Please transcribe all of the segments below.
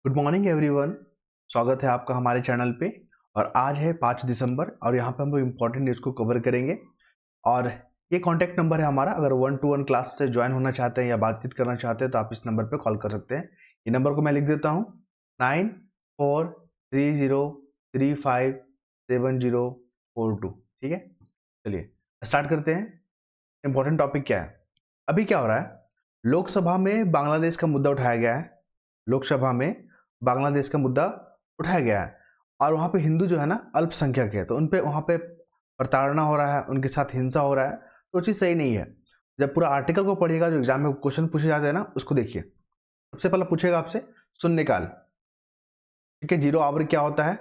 Good morning everyone. स्वागत है आपका हमारे चैनल पे। और आज है 5 दिसंबर और यहाँ पे हम लोग इम्पोर्टेंट न्यूज़ को कवर करेंगे। और ये कॉन्टैक्ट नंबर है हमारा, अगर 1-to-1 क्लास से ज्वाइन होना चाहते हैं या बातचीत करना चाहते हैं तो आप इस नंबर पे कॉल कर सकते हैं। ये नंबर को मैं लिख देता हूँ 9430357042। ठीक है, चलिए स्टार्ट करते हैं। इम्पोर्टेंट टॉपिक क्या है, अभी क्या हो रहा है, लोकसभा में बांग्लादेश का मुद्दा उठाया गया है। लोकसभा में बांग्लादेश का मुद्दा उठाया गया है और वहाँ पे हिंदू जो है ना अल्पसंख्यक है, तो उन पे वहाँ पे प्रताड़ना हो रहा है, उनके साथ हिंसा हो रहा है, तो चीज़ सही नहीं है। जब पूरा आर्टिकल को पढ़िएगा, जो एग्जाम में क्वेश्चन पूछे जाते हैं ना उसको देखिए। सबसे पहले पूछेगा आपसे शून्यकाल, ठीक है, जीरो आवर क्या होता है,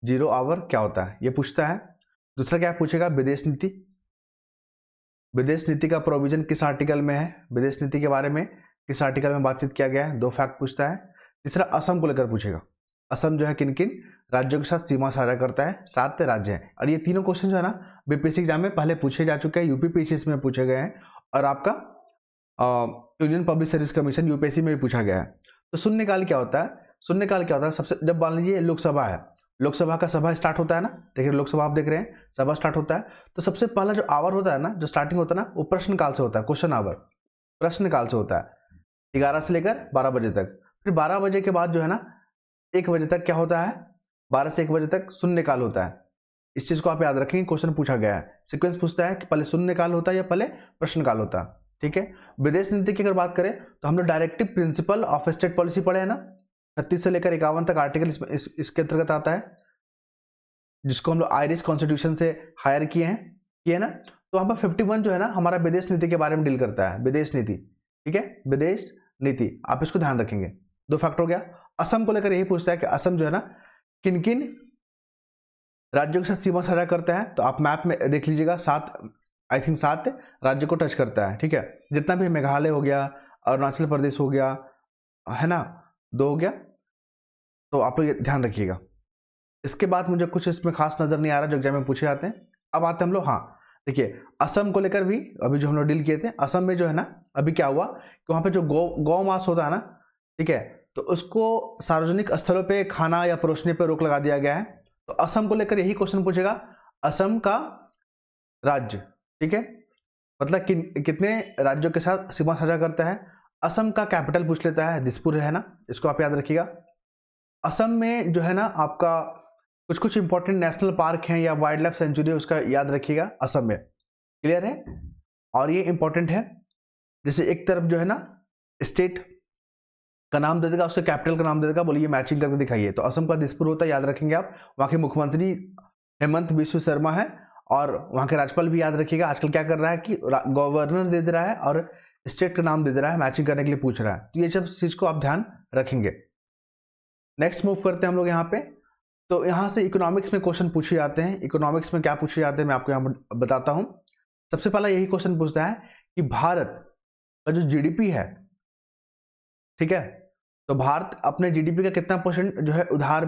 जीरो आवर क्या होता है ये पूछता है। दूसरा क्या पूछेगा, विदेश नीति। विदेश नीति का प्रोविजन किस आर्टिकल में है, विदेश नीति के बारे में किस आर्टिकल में बातचीत किया गया है, 2 फैक्ट पूछता है। तीसरा असम को लेकर पूछेगा, असम जो है किन किन राज्यों के साथ सीमा साझा करता है, 7 राज्य हैं। और ये तीनों क्वेश्चन जो है ना बीपीएससी एग्जाम में पहले पूछे जा चुके हैं, यूपीपीएससी में पूछे गए हैं और आपका union public service commission UPSC में भी पूछा गया है। तो शून्यकाल क्या होता है, शून्यकाल क्या होता है, सबसे जब मान लीजिए लोकसभा है, लोकसभा का सभा स्टार्ट होता है ना, देखिए लोकसभा आप देख रहे हैं, सभा स्टार्ट होता है, तो सबसे पहला जो आवर होता है ना, जो स्टार्टिंग होता है ना, वो प्रश्नकाल से होता है, क्वेश्चन आवर प्रश्नकाल से होता है 11 से लेकर 12 बजे तक। फिर 12 बजे के बाद जो है ना 1 बजे तक क्या होता है, 12 से 1 बजे तक शून्यकाल होता है। इस चीज को आप याद रखेंगे, क्वेश्चन पूछा गया है, सीक्वेंस पूछता है कि पहले शून्यकाल होता है या पहले प्रश्नकाल होता है। ठीक है, विदेश नीति की अगर बात करें तो हम लोग directive principle of state policy पढ़े हैं ना, 36 से लेकर 51 तक आर्टिकल इसके अंतर्गत आता है, जिसको हम लोग आयरिश कॉन्स्टिट्यूशन से हायर किए हैं ना। तो वहां पर 51 जो है ना हमारा विदेश नीति के बारे में डील करता है, विदेश नीति। ठीक है, विदेश नीति आप इसको ध्यान रखेंगे। 2 फैक्ट हो गया। असम को लेकर यही पूछता है कि असम जो है ना किन किन राज्यों के साथ सीमा साझा करता है, तो आप मैप में देख लीजिएगा, 7 राज्य को टच करता है। ठीक है, जितना भी मेघालय हो गया, अरुणाचल प्रदेश हो गया, है ना, 2 हो गया, तो आप लोग ध्यान रखिएगा। इसके बाद मुझे कुछ इसमें खास नजर नहीं आ रहा जो एग्जाम में पूछे जाते हैं। अब आते हैं हम लोग, हाँ देखिए असम को लेकर भी अभी जो हम लोग डील किए थे, असम में जो है ना अभी क्या हुआ कि वहां पे जो गौ मांस होता है ना, ठीक है, तो उसको सार्वजनिक स्थलों पे खाना या परोसने पे रोक लगा दिया गया है। तो असम को लेकर यही क्वेश्चन पूछेगा, असम का राज्य, ठीक है, मतलब कितने राज्यों के साथ सीमा साझा करता है। असम का कैपिटल पूछ लेता है, दिसपुर है ना, इसको आप याद रखिएगा। असम में जो है ना आपका कुछ कुछ इंपॉर्टेंट नेशनल पार्क हैं या वाइल्ड लाइफ सेंचुरी है, उसका याद रखिएगा असम में। क्लियर है, और ये इंपॉर्टेंट है, जैसे एक तरफ जो है ना स्टेट का नाम दे देगा, उसके कैपिटल का नाम दे देगा, बोलिए मैचिंग करके दिखाइए। तो असम का दिसपुर होता है, याद रखेंगे आप। वहाँ के मुख्यमंत्री हेमंत बिस्व शर्मा है और वहाँ के राज्यपाल भी याद रखिएगा। आजकल क्या कर रहा है कि गवर्नर दे दे रहा है और स्टेट का नाम दे दे रहा है, मैचिंग करने के लिए पूछ रहा है। तो ये सब चीज को आप ध्यान रखेंगे। नेक्स्ट मूव करते हैं हम लोग यहाँ पे। तो यहाँ से इकोनॉमिक्स में क्वेश्चन पूछे जाते हैं। इकोनॉमिक्स में क्या पूछे जाते हैं मैं आपको यहाँ पर बताता हूँ। सबसे पहला यही क्वेश्चन पूछता है कि भारत का जो जीडीपी है, ठीक है, तो भारत अपने जीडीपी का कितना % जो है उधार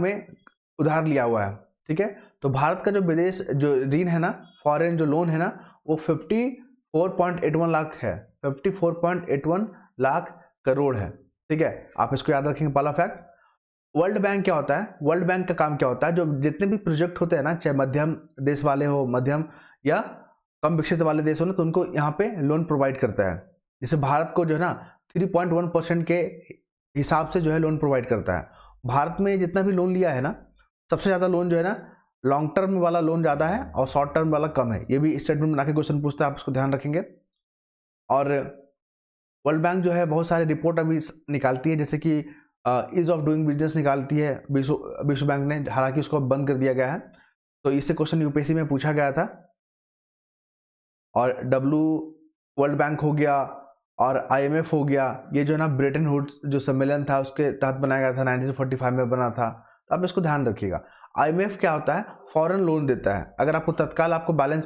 लिया हुआ है। ठीक है, तो भारत का जो विदेश जो ऋण है ना, फॉरेन जो लोन है ना, वो 54.81 लाख है, 54.81 लाख करोड़ है। ठीक है, आप इसको याद रखेंगे, पहला फैक्ट। वर्ल्ड बैंक क्या होता है, वर्ल्ड बैंक का काम क्या होता है, जो जितने भी प्रोजेक्ट होते हैं ना, चाहे मध्यम देश वाले हो, मध्यम या कम विकसित वाले देश हो ना, तो उनको यहाँ पे लोन प्रोवाइड करता है। जैसे भारत को जो है ना 3.1% के हिसाब से जो है लोन प्रोवाइड करता है। भारत में जितना भी लोन लिया है ना, सबसे ज़्यादा लोन जो है ना लॉन्ग टर्म वाला लोन ज़्यादा है और शॉर्ट टर्म वाला कम है। ये भी स्टेटमेंट बना के क्वेश्चन पूछता है, आप इसको ध्यान रखेंगे। और वर्ल्ड बैंक जो है बहुत सारे रिपोर्ट अभी निकालती है, जैसे कि ईज ऑफ डूइंग बिजनेस निकालती है विश्व बैंक ने, हालांकि उसको बंद कर दिया गया है। तो इससे क्वेश्चन यूपीएससी में पूछा गया था। और वर्ल्ड बैंक हो गया और आईएमएफ हो गया, ये जो है ना ब्रेटन वुड्स जो सम्मेलन था उसके तहत बनाया गया था, 1945 में बना था। तो आप इसको ध्यान रखिएगा। आईएमएफ क्या होता है, फॉरेन लोन देता है। अगर आपको तत्काल आपको बैलेंस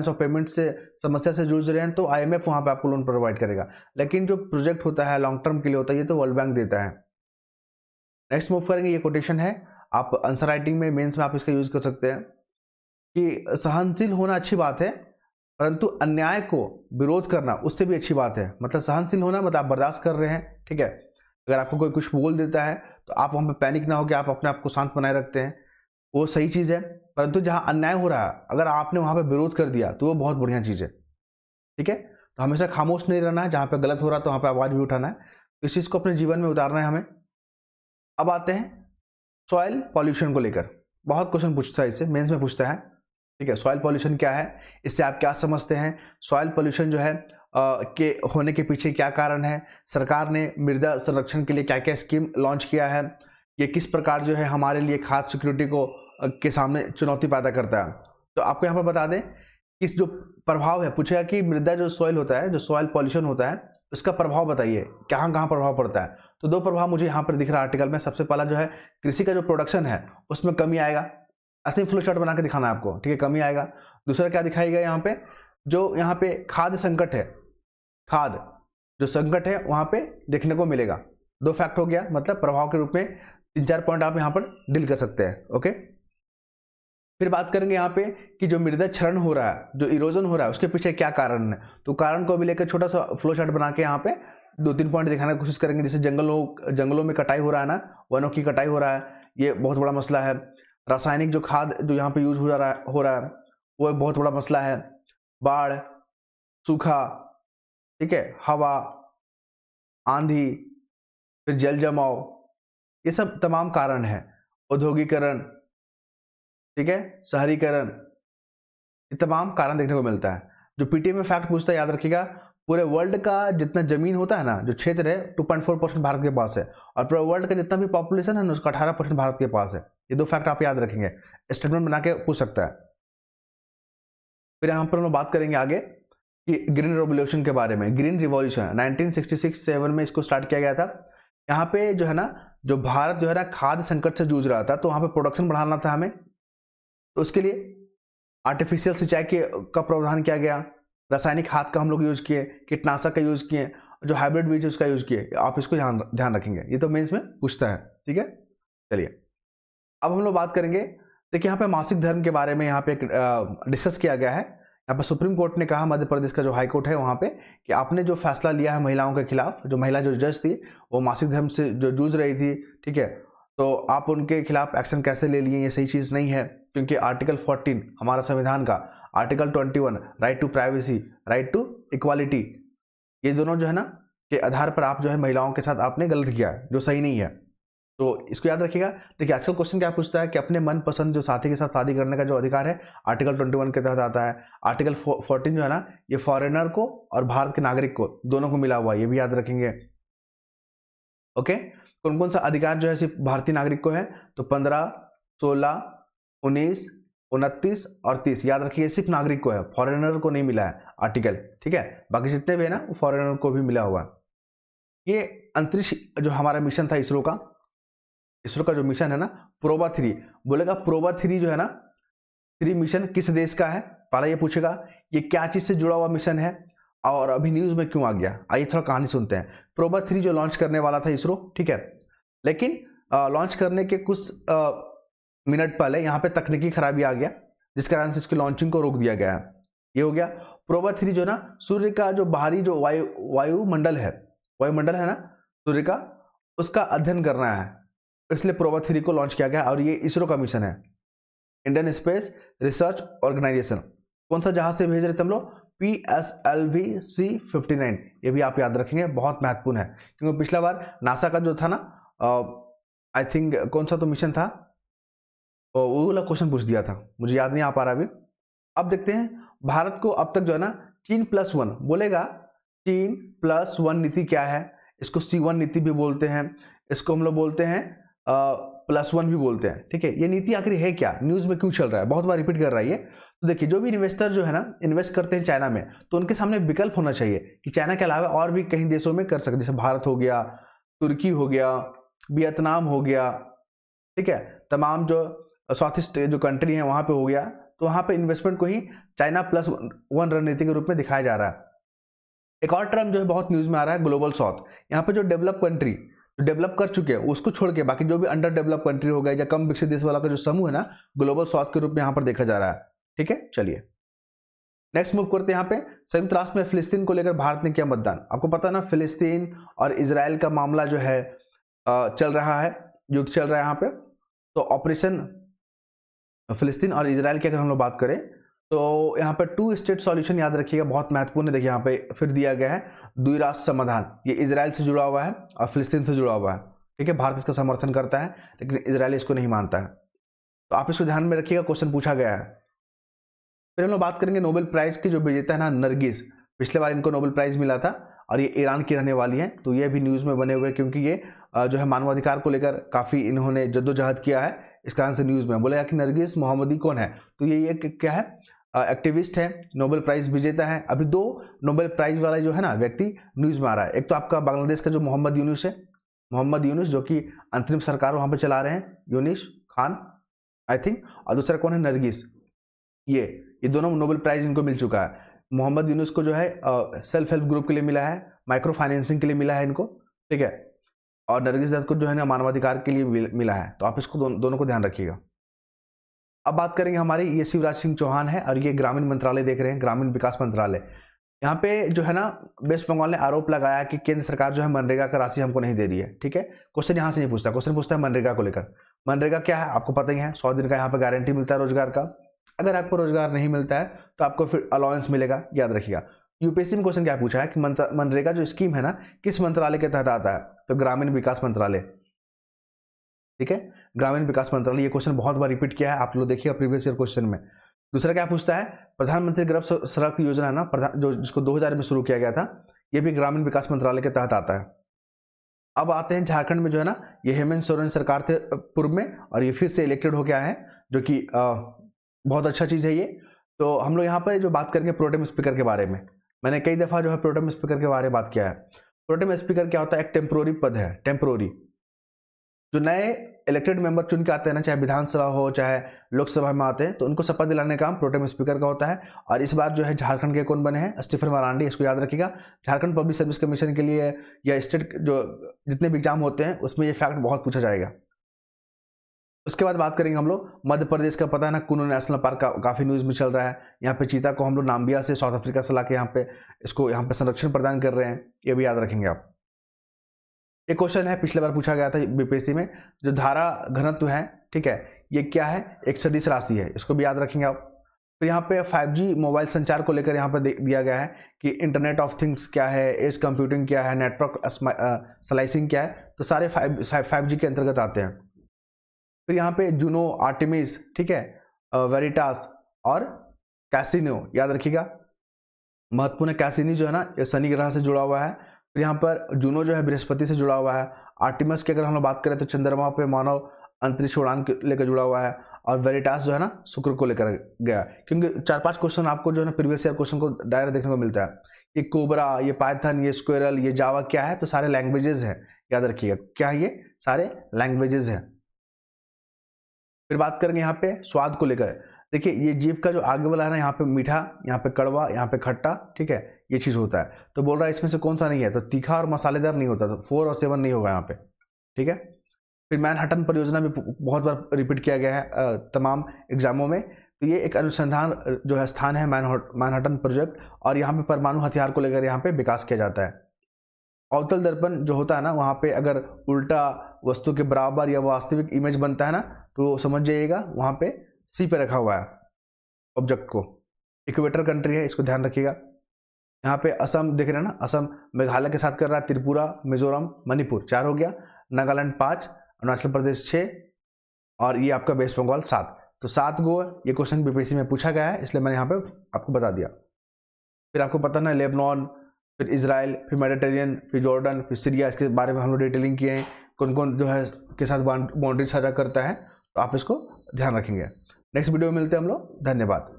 ऑफ पेमेंट से समस्या से जूझ रहे हैं तो आईएमएफ वहां पे आपको लोन प्रोवाइड करेगा। लेकिन जो प्रोजेक्ट होता है लॉन्ग टर्म के लिए होता है, ये तो वर्ल्ड बैंक देता है। नेक्स्ट मूव करेंगे, ये कोटेशन है, आप आंसर राइटिंग में, मेंस में आप इसका यूज कर सकते हैं कि सहनशील होना अच्छी बात है, परंतु अन्याय को विरोध करना उससे भी अच्छी बात है। मतलब सहनशील होना मतलब आप बर्दाश्त कर रहे हैं, ठीक है, अगर आपको कोई कुछ बोल देता है तो आप वहाँ पे पैनिक ना हो कि आप अपने आप को शांत बनाए रखते हैं, वो सही चीज़ है। परंतु जहाँ अन्याय हो रहा है, अगर आपने वहाँ पे विरोध कर दिया तो वो बहुत बढ़िया चीज़ है, ठीक है। तो हमेशा खामोश नहीं रहना है, जहाँ पे गलत हो रहा है तो वहाँ पे आवाज़ भी उठाना है, तो इस चीज़ को अपने जीवन में उतारना है हमें। अब आते हैं सॉइल पॉल्यूशन को लेकर। बहुत क्वेश्चन पूछता है, इससे मेंस में पूछता है, ठीक है। सॉइल पॉल्यूशन क्या है, इससे आप क्या समझते हैं? सॉइल पॉल्यूशन जो है के होने के पीछे क्या कारण है? सरकार ने मृदा संरक्षण के लिए क्या क्या स्कीम लॉन्च किया है? ये किस प्रकार जो है हमारे लिए खाद्य सिक्योरिटी को के सामने चुनौती पैदा करता है? तो आपको यहाँ पर बता दें कि इस जो प्रभाव है, पूछेगा कि मृदा जो सॉइल होता है, जो सॉइल पॉल्यूशन होता है, उसका प्रभाव बताइए, कहाँ कहाँ प्रभाव पड़ता है। तो दो प्रभाव मुझे यहाँ पर दिख रहा है आर्टिकल में। सबसे पहला जो है कृषि का जो प्रोडक्शन है उसमें कमी आएगा, ऐसे ही फ्लो चार्ट बना के दिखाना है आपको, ठीक है, कमी आएगा। दूसरा क्या दिखाई गया यहाँ पे, जो यहाँ पे खाद्य संकट है, खाद्य जो संकट है वहाँ पे देखने को मिलेगा। दो फैक्ट हो गया, मतलब प्रभाव के रूप में 3-4 पॉइंट आप यहाँ पर डील कर सकते हैं, ओके। फिर बात करेंगे यहाँ पे कि जो मृदा क्षरण हो रहा है, जो इरोजन हो रहा है, उसके पीछे क्या कारण है। तो कारण को भी लेकर छोटा सा फ्लो चार्ट बना के यहाँ पे 2-3 पॉइंट दिखाने की कोशिश करेंगे। जैसे जंगलों में कटाई हो रहा है ना, वनों की कटाई हो रहा है, ये बहुत बड़ा मसला है। रासायनिक जो खाद जो यहाँ पे यूज हो रहा है वो एक बहुत बड़ा मसला है। बाढ़, सूखा, ठीक है, हवा, आंधी, फिर जल जमाव, ये सब तमाम कारण है। औद्योगिकरण, ठीक है, शहरीकरण, ये तमाम कारण देखने को मिलता है। जो पीटीए में फैक्ट पूछता है, याद रखिएगा, पूरे वर्ल्ड का जितना जमीन होता है ना, जो क्षेत्र है, 2.4% भारत के पास है, और पूरे वर्ल्ड का जितना भी पॉपुलेशन है ना, उसका 18% भारत के पास है। ये दो फैक्ट आप याद रखेंगे, स्टेटमेंट बना के पूछ सकता है। फिर यहाँ पर हम बात करेंगे आगे कि ग्रीन रिवॉल्यूशन के बारे में। ग्रीन रिवॉल्यूशन 1966-7 में इसको स्टार्ट किया गया था। यहाँ पे जो है ना, जो भारत जो है ना खाद्य संकट से जूझ रहा था, तो वहाँ पे प्रोडक्शन बढ़ाना था हमें, तो उसके लिए आर्टिफिशियल सिंचाई का प्रावधान किया गया, रासायनिक खाद का हम लोग यूज किए, कीटनाशक का यूज किए, जो हाइब्रिड बीज उसका यूज किए। आप इसको ध्यान रखेंगे, ये तो मेंस में पूछता है, ठीक है। चलिए अब हम लोग बात करेंगे, देखिए यहाँ पे मासिक धर्म के बारे में यहाँ पे डिस्कस किया गया है। यहाँ पर सुप्रीम कोर्ट ने कहा, मध्य प्रदेश का जो हाई कोर्ट है वहाँ पे, कि आपने जो फैसला लिया है महिलाओं के खिलाफ, जो महिला जो जज थी वो मासिक धर्म से जो जूझ रही थी, ठीक है, तो आप उनके खिलाफ एक्शन कैसे ले लिए, ये सही चीज़ नहीं है। क्योंकि आर्टिकल 14 हमारा संविधान का, article 21 right to privacy, right to equality, ये दोनों जो है ना के आधार पर आप जो है महिलाओं के साथ आपने गलत किया है, जो सही नहीं है। तो इसको याद रखिएगा। देखिए आजकल क्वेश्चन क्या पूछता है कि अपने मनपसंद जो साथी के साथ शादी करने का जो अधिकार है, आर्टिकल 21 के तहत आता है। आर्टिकल 14 जो है ना, ये फॉरेनर को और भारत के नागरिक को, दोनों को मिला हुआ है, ये भी याद रखेंगे, ओके। कौन कौन सा अधिकार जो है सिर्फ भारतीय नागरिक को है, तो 15, 16, 19, 29 और 30 याद रखिए, सिर्फ नागरिक को है, फॉरेनर को नहीं मिला है आर्टिकल, ठीक है। बाकी जितने भी है ना वो फॉरेनर को भी मिला हुआ है। ये अंतरिक्ष जो हमारा मिशन था इसरो का जो मिशन है ना, प्रोबा 3, बोलेगा प्रोबा 3 जो है ना, 3 मिशन किस देश का है, पहला ये पूछेगा ये क्या चीज से जुड़ा हुआ मिशन है और अभी न्यूज में क्यों आ गया। आइए थोड़ा कहानी सुनते हैं। प्रोबा 3 जो लॉन्च करने वाला था इसरो, ठीक है, लेकिन लॉन्च करने के कुछ मिनट पहले यहाँ पे तकनीकी खराबी आ गया, जिस कारण से इसकी लॉन्चिंग को रोक दिया गया है। ये हो गया। प्रोबा 3 जो ना, सूर्य का जो बाहरी जो वायुमंडल है ना सूर्य का, उसका अध्ययन करना है, इसलिए प्रोबा 3 को लॉन्च किया गया। और ये इसरो का मिशन है, इंडियन स्पेस रिसर्च ऑर्गेनाइजेशन। कौन सा जहाज से भेज रहे थे हम लोग, PSLV C-59, ये भी आप याद रखेंगे, बहुत महत्वपूर्ण है। क्योंकि पिछला बार नासा का जो था ना, आई थिंक कौन सा तो मिशन था, वो वाला क्वेश्चन पूछ दिया था, मुझे याद नहीं आ पा रहा अभी। अब देखते हैं भारत को अब तक जो है ना चीन+1 बोलेगा। चीन+1 नीति क्या है, इसको C1 नीति भी बोलते हैं, इसको हम लोग बोलते हैं +1 भी बोलते हैं, ठीक है। ये नीति आखिर है क्या, न्यूज में क्यों चल रहा है, बहुत बार रिपीट कर रहा है ये। तो देखिए जो भी इन्वेस्टर जो है ना इन्वेस्ट करते हैं चाइना में, तो उनके सामने विकल्प होना चाहिए कि चाइना के अलावा और भी कहीं देशों में कर सकते, जैसे भारत हो गया, तुर्की हो गया, वियतनाम हो गया, ठीक है, तमाम जो साउथ ईस्ट जो कंट्री है वहां पे हो गया। तो वहां पे इन्वेस्टमेंट को ही China+1 रणनीति के रूप में दिखाया जा रहा है। एक और टर्म जो है बहुत न्यूज में आ रहा है, ग्लोबल साउथ। यहाँ पे जो डेवलप कंट्री डेवलप कर चुके हैं उसको छोड़ के बाकी जो भी अंडर डेवलप कंट्री हो गए या कम विकसित देश वाला का जो समूह है ना, ग्लोबल साउथ के रूप में यहाँ पर देखा जा रहा है, ठीक है। चलिए नेक्स्ट मूव करते हैं यहाँ पे, संयुक्त राष्ट्र में फिलिस्तीन को लेकर भारत ने किया मतदान। आपको पता है ना, फिलिस्तीन और इजराइल का मामला जो है चल रहा है, युद्ध चल रहा है यहाँ पे। तो ऑपरेशन फिलिस्तीन और इजराइल की अगर हम लोग बात करें तो यहाँ पे 2 स्टेट सॉल्यूशन याद रखिएगा, बहुत महत्वपूर्ण है। देखिए यहाँ पे फिर दिया गया है द्विराष्ट्र समाधान, ये इजराइल से जुड़ा हुआ है और फिलिस्तीन से जुड़ा हुआ है, ठीक है। भारत इसका समर्थन करता है लेकिन इजराइल इसको नहीं मानता है, तो आप इसको ध्यान में रखिएगा, क्वेश्चन पूछा गया है। फिर हम लोग बात करेंगे नोबेल प्राइज की, जो विजेता है ना नरगिस, पिछले बार इनको नोबेल प्राइज मिला था और ये ईरान की रहने वाली है। तो ये भी न्यूज़ में बने हुए, क्योंकि ये जो है मानवाधिकार को लेकर काफ़ी इन्होंने जद्दोजहद किया है, इस कारण से न्यूज़ में बोलेगा कि नरगिस मोहम्मदी कौन है। तो ये क्या है, एक्टिविस्ट है, नोबेल प्राइज विजेता है। अभी 2 नोबेल प्राइज वाला जो है ना व्यक्ति न्यूज़ में आ रहा है। एक तो आपका बांग्लादेश का जो मोहम्मद यूनुस है, मोहम्मद यूनुस जो कि अंतरिम सरकार वहाँ पर चला रहे हैं, यूनुस खान आई थिंक, और दूसरा कौन है, नरगिस। ये दोनों नोबेल प्राइज इनको मिल चुका है। मोहम्मद यूनुस को जो है सेल्फ हेल्प ग्रुप के लिए मिला है, माइक्रो फाइनेंसिंग के लिए मिला है इनको, ठीक है। और नरगिस दत्त को जो है ना मानवाधिकार के लिए मिला है। तो आप इसको दोनों को ध्यान रखिएगा। अब बात करेंगे हमारी, ये शिवराज सिंह चौहान है और ये ग्रामीण मंत्रालय देख रहे हैं, ग्रामीण विकास मंत्रालय। यहाँ पे जो है ना वेस्ट बंगाल ने आरोप लगाया कि केंद्र सरकार जो है मनरेगा का राशि हमको नहीं दे रही है, ठीक है। क्वेश्चन यहाँ से नहीं पूछता, क्वेश्चन पूछता है मनरेगा को लेकर। मनरेगा क्या है आपको पता ही है, 100 दिन का यहाँ पे गारंटी मिलता है रोजगार का। अगर आपको रोजगार नहीं मिलता है तो आपको फिर अलाउंस मिलेगा, याद रखिएगा। यूपीएससी में क्वेश्चन क्या पूछा है कि मनरेगा जो स्कीम है ना किस मंत्रालय के तहत आता है, तो ग्रामीण विकास मंत्रालय, ठीक है, ग्रामीण विकास मंत्रालय। ये क्वेश्चन बहुत बार रिपीट किया है, आप लोग देखिएगा प्रीवियस ईयर क्वेश्चन में। दूसरा क्या पूछता है, प्रधानमंत्री गरीब सड़क योजना है ना, जो जिसको 2000 में शुरू किया गया था, ये भी ग्रामीण विकास मंत्रालय के तहत आता है। अब आते हैं झारखंड में, जो है ना ये हेमंत सोरेन सरकार थे पूर्व में, और ये फिर से इलेक्टेड हो गया है, जो कि बहुत अच्छा चीज़ है ये। तो हम लोग यहाँ पर जो बात करेंगे प्रोटेम स्पीकर के बारे में, मैंने कई दफ़ा जो है प्रोटेम स्पीकर के बारे में बात किया है। प्रोटेम स्पीकर क्या होता है, एक टेम्प्रोरी पद है, टेम्प्रोरी। जो नए इलेक्टेड मेंबर चुन के आते हैं ना, चाहे विधानसभा हो चाहे लोकसभा में आते हैं, तो उनको शपथ दिलाने का काम प्रोटेम स्पीकर का होता है। और इस बार जो है झारखंड के कौन बने हैं, स्टीफन मरांडी, इसको याद रखिएगा। झारखंड पब्लिक सर्विस कमीशन के लिए या स्टेट जो जितने भी एग्जाम होते हैं उसमें ये फैक्ट बहुत पूछा जाएगा। उसके बाद बात करेंगे हम लोग मध्य प्रदेश का, पता है ना कुनो नेशनल पार्क का काफ़ी न्यूज़ में चल रहा है। यहाँ पे चीता को हम लोग नाम्बिया से, साउथ अफ्रीका से ला के यहाँ पे संरक्षण प्रदान कर रहे हैं, ये भी याद रखेंगे आप। एक क्वेश्चन है पिछले बार पूछा गया था बीपीएससी में, जो धारा घनत्व है, ठीक है, ये क्या है, एक सदिश राशि है, इसको भी याद रखेंगे आप। तो यहाँ पे 5G मोबाइल संचार को लेकर यहाँ पर दिया गया है कि इंटरनेट ऑफ थिंग्स क्या है, एज कंप्यूटिंग क्या है, नेटवर्क स्लाइसिंग क्या है, तो सारे 5G के अंतर्गत आते हैं। फिर यहाँ पे जूनो, आर्टेमिस, ठीक है, वेरिटास और कैसिनो, याद रखिएगा, महत्वपूर्ण है। कैसिनी जो है ना ये शनि ग्रह से जुड़ा हुआ है। फिर यहाँ पर जूनो जो है बृहस्पति से जुड़ा हुआ है। आर्टिमस की अगर हम लोग बात करें तो चंद्रमा पे मानव अंतरिक्ष उड़ान लेकर जुड़ा हुआ है। और वेरिटास जो है ना शुक्र को लेकर गया, क्योंकि 4-5 क्वेश्चन आपको जो है ना प्रीवियस ईयर क्वेश्चन को डायरेक्ट देखने को मिलता है। ये कोबरा, ये पाइथन, ये स्क्वेरल, ये जावा क्या है, तो सारे लैंग्वेजेस है, याद रखिएगा, क्या है ये सारे लैंग्वेजेस है। फिर बात करेंगे यहाँ पे स्वाद को लेकर। देखिए ये जीभ का जो आगे वाला है ना, यहाँ पे मीठा, यहाँ पे कड़वा, यहाँ पे खट्टा, ठीक है, ये चीज़ होता है। तो बोल रहा है इसमें से कौन सा नहीं है, तो तीखा और मसालेदार नहीं होता, तो 4 और 7 नहीं होगा यहाँ पे, ठीक है। फिर मैनहट्टन परियोजना भी बहुत बार रिपीट किया गया है तमाम एग्जामों में। तो ये एक अनुसंधान जो है स्थान है मैनहट्टन प्रोजेक्ट, और यहाँ पे परमाणु हथियार को लेकर यहाँ पे विकास किया जाता है। अवतल दर्पण जो होता है ना, वहाँ पे अगर उल्टा वस्तु के बराबर या वास्तविक इमेज बनता है ना, तो समझ जाइएगा वहाँ पे सी पे रखा हुआ है ऑब्जेक्ट को। इक्वेटर कंट्री है, इसको ध्यान रखिएगा। यहाँ पे असम देख रहे हैं ना, असम मेघालय के साथ कर रहा है, त्रिपुरा, मिजोरम, मणिपुर 4 हो गया, नागालैंड 5, अरुणाचल प्रदेश 6, और ये आपका वेस्ट बंगाल 7। तो 7 गो ये क्वेश्चन बीपीएससी में पूछा गया है, इसलिए मैंने यहाँ पे आपको बता दिया। फिर आपको पता ना लेबनान, फिर इजराइल, फिर मेडिटेरियन, फिर जॉर्डन, फिर सीरिया, इसके बारे में हम लोग डिटेलिंग किए हैं, कौन कौन जो है के साथ बाउंड्री साझा करता है, तो आप इसको ध्यान रखेंगे। नेक्स्ट वीडियो में मिलते हैं हम लोग, धन्यवाद।